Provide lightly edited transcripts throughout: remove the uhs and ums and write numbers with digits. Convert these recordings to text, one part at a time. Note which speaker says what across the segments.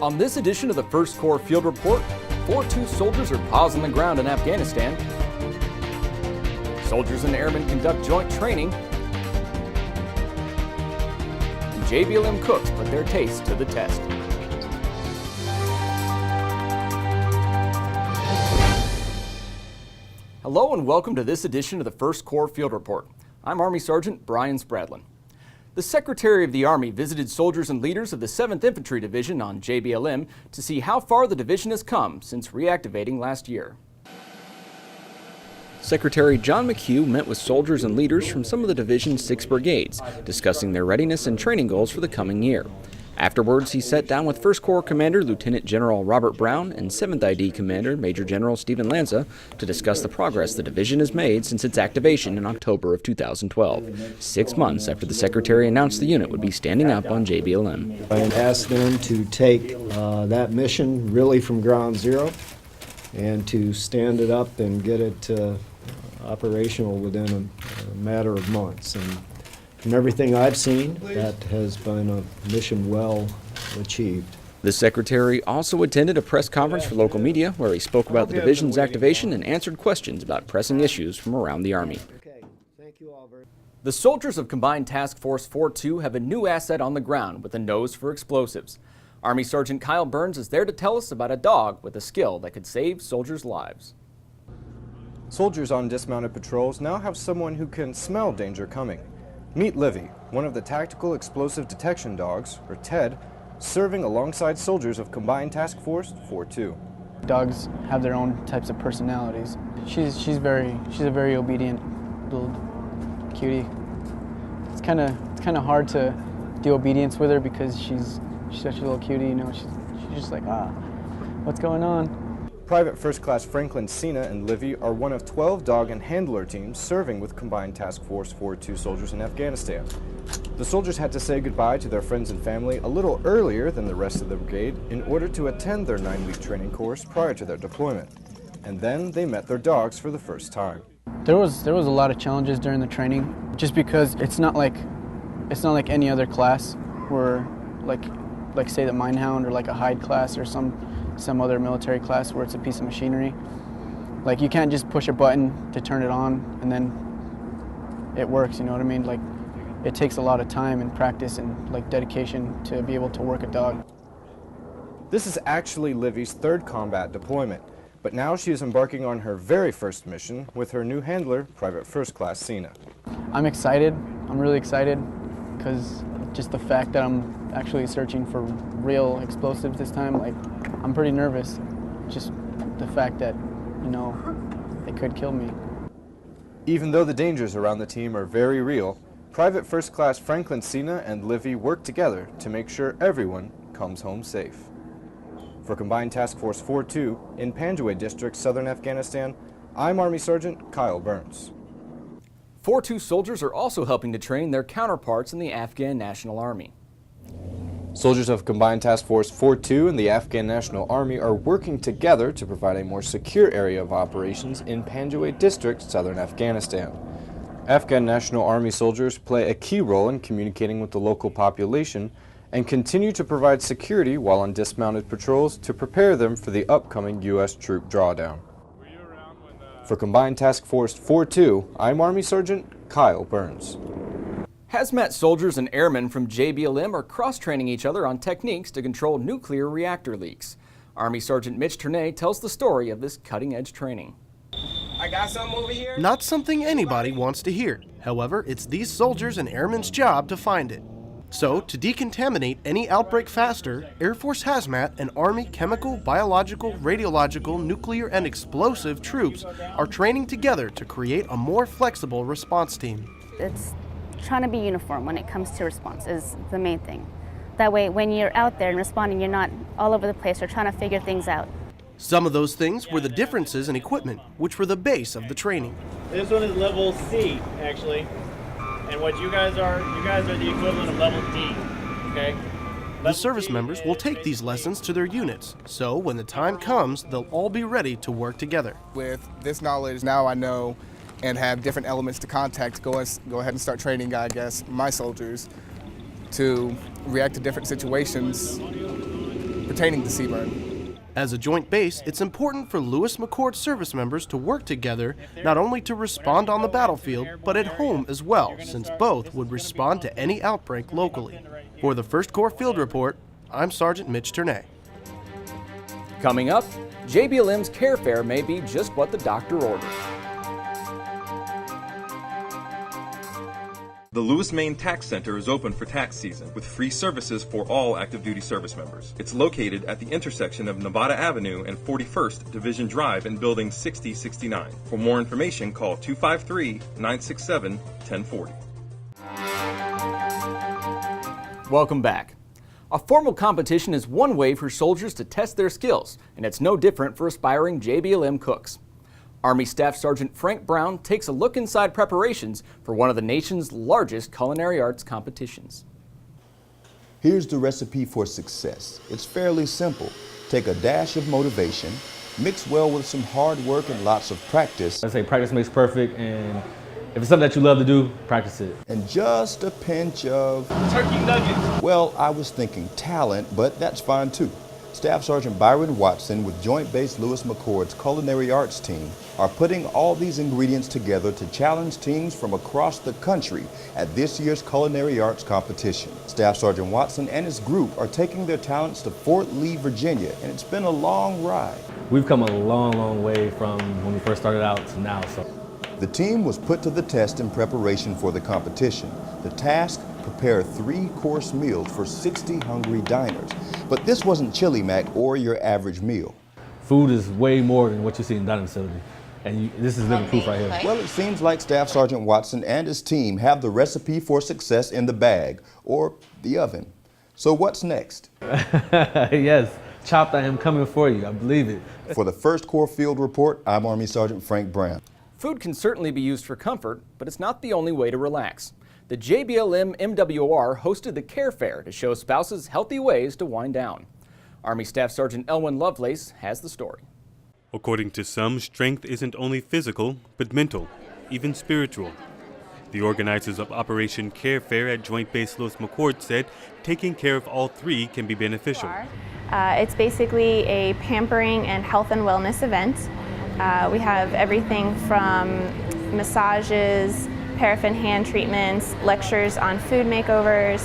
Speaker 1: On this edition of the 1st Corps Field Report, 4-2 soldiers are paused on the ground in Afghanistan. Soldiers and airmen conduct joint training. And JBLM cooks put their taste to the test. Hello and welcome to this edition of the 1st Corps Field Report. I'm Army Sergeant Brian Spradlin. The Secretary of the Army visited soldiers and leaders of the 7th Infantry Division on JBLM to see how far the division has come since reactivating last year. Secretary John McHugh met with soldiers and leaders from some of the division's 6 brigades, discussing their readiness and training goals for the coming year. Afterwards, he sat down with 1st Corps Commander Lieutenant General Robert Brown and 7th ID Commander Major General Stephen Lanza to discuss the progress the division has made since its activation in October of 2012, 6 months after the Secretary announced the unit would be standing up on JBLM.
Speaker 2: I asked them to take that mission really from ground zero and to stand it up and get it operational within a matter of months. And from everything I've seen, that has been a mission well achieved.
Speaker 1: The Secretary also attended a press conference for local media where he spoke about the division's activation and answered questions about pressing issues from around the Army. The soldiers of Combined Task Force 4-2 have a new asset on the ground with a nose for explosives. Army Sergeant Kyle Burns is there to tell us about a dog with a skill that could save soldiers' lives.
Speaker 3: Soldiers on dismounted patrols now have someone who can smell danger coming. Meet Livy, one of the Tactical Explosive Detection Dogs, or TED, serving alongside soldiers of Combined Task Force 4-2.
Speaker 4: Dogs have their own types of personalities. She's a very obedient little cutie. It's kind of hard to do obedience with her because she's such a little cutie. You know, she's just like, what's going on?
Speaker 3: Private First Class Franklin Cena and Livy are one of 12 dog and handler teams serving with Combined Task Force 4-2 soldiers in Afghanistan. The soldiers had to say goodbye to their friends and family a little earlier than the rest of the brigade in order to attend their 9-week training course prior to their deployment. And then they met their dogs for the first time.
Speaker 4: There was a lot of challenges during the training, just because it's not like any other class where like say the Minehound or like a Hyde class or some other military class where it's a piece of machinery. Like, you can't just push a button to turn it on and then it works, you know what I mean? Like, it takes a lot of time and practice and like dedication to be able to work a dog.
Speaker 3: This is actually Livy's 3rd combat deployment, but now she is embarking on her very first mission with her new handler, Private First Class Cena.
Speaker 4: I'm excited. I'm really excited because just the fact that I'm actually searching for real explosives this time, like, I'm pretty nervous. Just the fact that, you know, they could kill me.
Speaker 3: Even though the dangers around the team are very real, Private First Class Franklin Cena and Livy work together to make sure everyone comes home safe. For Combined Task Force 4-2 in Panjwai District, southern Afghanistan, I'm Army Sergeant Kyle Burns.
Speaker 1: 4-2 soldiers are also helping to train their counterparts in the Afghan National Army.
Speaker 3: Soldiers of Combined Task Force 4-2 and the Afghan National Army are working together to provide a more secure area of operations in Panjwai District, southern Afghanistan. Afghan National Army soldiers play a key role in communicating with the local population and continue to provide security while on dismounted patrols to prepare them for the upcoming U.S. troop drawdown. For Combined Task Force 4-2, I'm Army Sergeant Kyle Burns.
Speaker 1: Hazmat soldiers and airmen from JBLM are cross-training each other on techniques to control nuclear reactor leaks. Army Sergeant Mitch Ternay tells the story of this cutting-edge training.
Speaker 5: I got something over here.
Speaker 6: Not something anybody wants to hear. However, it's these soldiers and airmen's job to find it. So, to decontaminate any outbreak faster, Air Force Hazmat and Army chemical, biological, radiological, nuclear, and explosive troops are training together to create a more flexible response team.
Speaker 7: It's trying to be uniform when it comes to response is the main thing. That way, when you're out there and responding, you're not all over the place or trying to figure things out.
Speaker 6: Some of those things were the differences in equipment, which were the base of the training.
Speaker 8: This one is level C, actually. And what you guys are the equivalent of level D, okay?
Speaker 6: The service members will take these lessons to their units, so when the time comes, they'll all be ready to work together.
Speaker 5: With this knowledge, now I know and have different elements to contact, go ahead and start training, I guess, my soldiers to react to different situations pertaining to CBRN.
Speaker 6: As a joint base, it's important for LewisMcChord service members to work together not only to respond on the battlefield, but at home as well, since both would respond to any outbreak locally. For the 1st Corps Field Report, I'm Sergeant Mitch Ternay.
Speaker 1: Coming up, JBLM's Care Fair may be just what the doctor ordered.
Speaker 9: The Lewis Main Tax Center is open for tax season with free services for all active duty service members. It's located at the intersection of Nevada Avenue and 41st Division Drive in Building 6069. For more information, call 253-967-1040.
Speaker 1: Welcome back. A formal competition is one way for soldiers to test their skills, and it's no different for aspiring JBLM cooks. Army Staff Sergeant Frank Brown takes a look inside preparations for one of the nation's largest culinary arts competitions.
Speaker 10: Here's the recipe for success. It's fairly simple. Take a dash of motivation, mix well with some hard work and lots of practice.
Speaker 11: I say practice makes perfect, and if it's something that you love to do, practice it.
Speaker 10: And just a pinch of
Speaker 8: Turkey nuggets.
Speaker 10: well, I was thinking talent, but that's fine too. Staff Sergeant Byron Watson with Joint Base LewisMcChord's Culinary Arts team are putting all these ingredients together to challenge teams from across the country at this year's Culinary Arts competition. Staff Sergeant Watson and his group are taking their talents to Fort Lee, Virginia, and it's been a long ride.
Speaker 11: We've come a long, long way from when we first started out to now. So
Speaker 10: The team was put to the test in preparation for the competition. The task, prepare 3-course meals for 60 hungry diners. But this wasn't Chili Mac or your average meal.
Speaker 11: food is way more than what you see in dining facility. And this is living proof right here.
Speaker 10: Well, it seems like Staff Sergeant Watson and his team have the recipe for success in the bag, or the oven. So what's next?
Speaker 11: Yes, Chopped, I am coming for you, I believe it.
Speaker 10: For the 1st Corps Field Report, I'm Army Sergeant Frank Brown.
Speaker 1: Food can certainly be used for comfort, but it's not the only way to relax. The JBLM MWR hosted the Care Fair to show spouses healthy ways to wind down. Army Staff Sergeant Elwin Lovelace has the story.
Speaker 12: According to some, strength isn't only physical, but mental, even spiritual. The organizers of Operation Care Fair at Joint Base LewisMcChord said taking care of all three can be beneficial.
Speaker 13: It's basically a pampering and health and wellness event. We have everything from massages, paraffin hand treatments, lectures on food makeovers.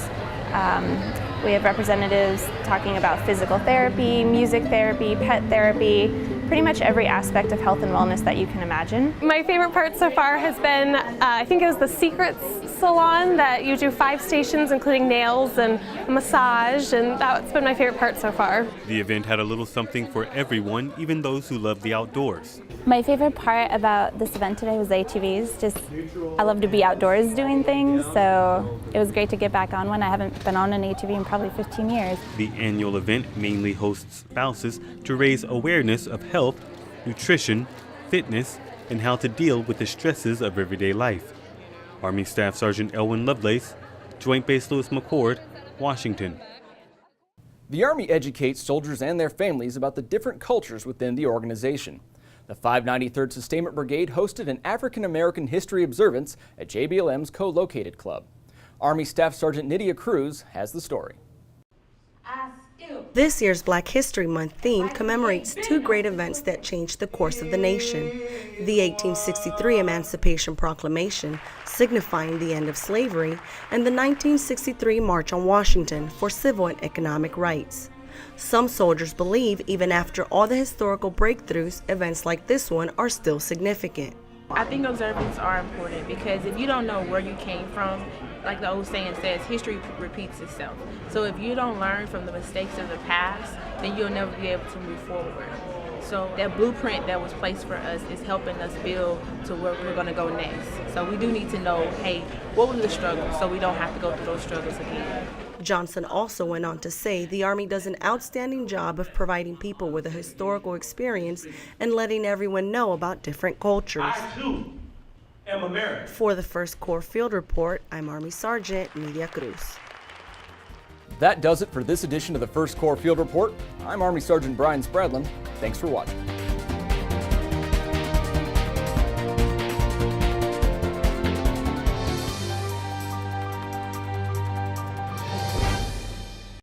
Speaker 13: We have representatives talking about physical therapy, music therapy, pet therapy, pretty much every aspect of health and wellness that you can imagine.
Speaker 14: My favorite part so far has been, I think it was the Secrets salon that you do 5 stations including nails and massage, and that's been my favorite part so far.
Speaker 12: The event had a little something for everyone, even those who love the outdoors.
Speaker 15: My favorite part about this event today was the ATVs. Just, I love to be outdoors doing things, so it was great to get back on one. I haven't been on an ATV in probably 15 years.
Speaker 12: The annual event mainly hosts spouses to raise awareness of health, nutrition, fitness, and how to deal with the stresses of everyday life. Army Staff Sergeant Elwin Lovelace, Joint Base LewisMcChord, Washington.
Speaker 1: The Army educates soldiers and their families about the different cultures within the organization. The 593rd Sustainment Brigade hosted an African American history observance at JBLM's co-located club. Army Staff Sergeant Nydia Cruz has the story.
Speaker 16: This year's Black History Month theme commemorates 2 great events that changed the course of the nation. The 1863 Emancipation Proclamation, signifying the end of slavery, and the 1963 March on Washington for civil and economic rights. Some soldiers believe even after all the historical breakthroughs, events like this one are still significant.
Speaker 17: I think observance are important because if you don't know where you came from, like the old saying says, history repeats itself. So if you don't learn from the mistakes of the past, then you'll never be able to move forward. So that blueprint that was placed for us is helping us build to where we're going to go next. So we do need to know, hey, what were the struggles so we don't have to go through those struggles again.
Speaker 16: Johnson also went on to say the Army does an outstanding job of providing people with a historical experience and letting everyone know about different cultures.
Speaker 18: I too am American.
Speaker 16: For the 1st Corps Field Report, I'm Army Sergeant Nydia Cruz.
Speaker 1: That does it for this edition of the 1st Corps Field Report. I'm Army Sergeant Brian Spradlin. Thanks for watching.